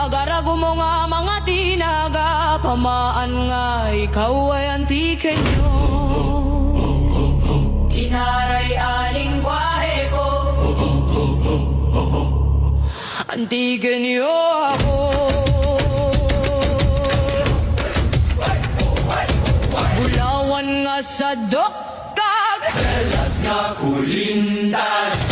Garago mo nga mga tinaga, pamaan nga ikaw ay antikenyo. Kinaray aling gwahe ko, antikenyo ako. Bulawan nga sa dokag, Belas nga kulindas,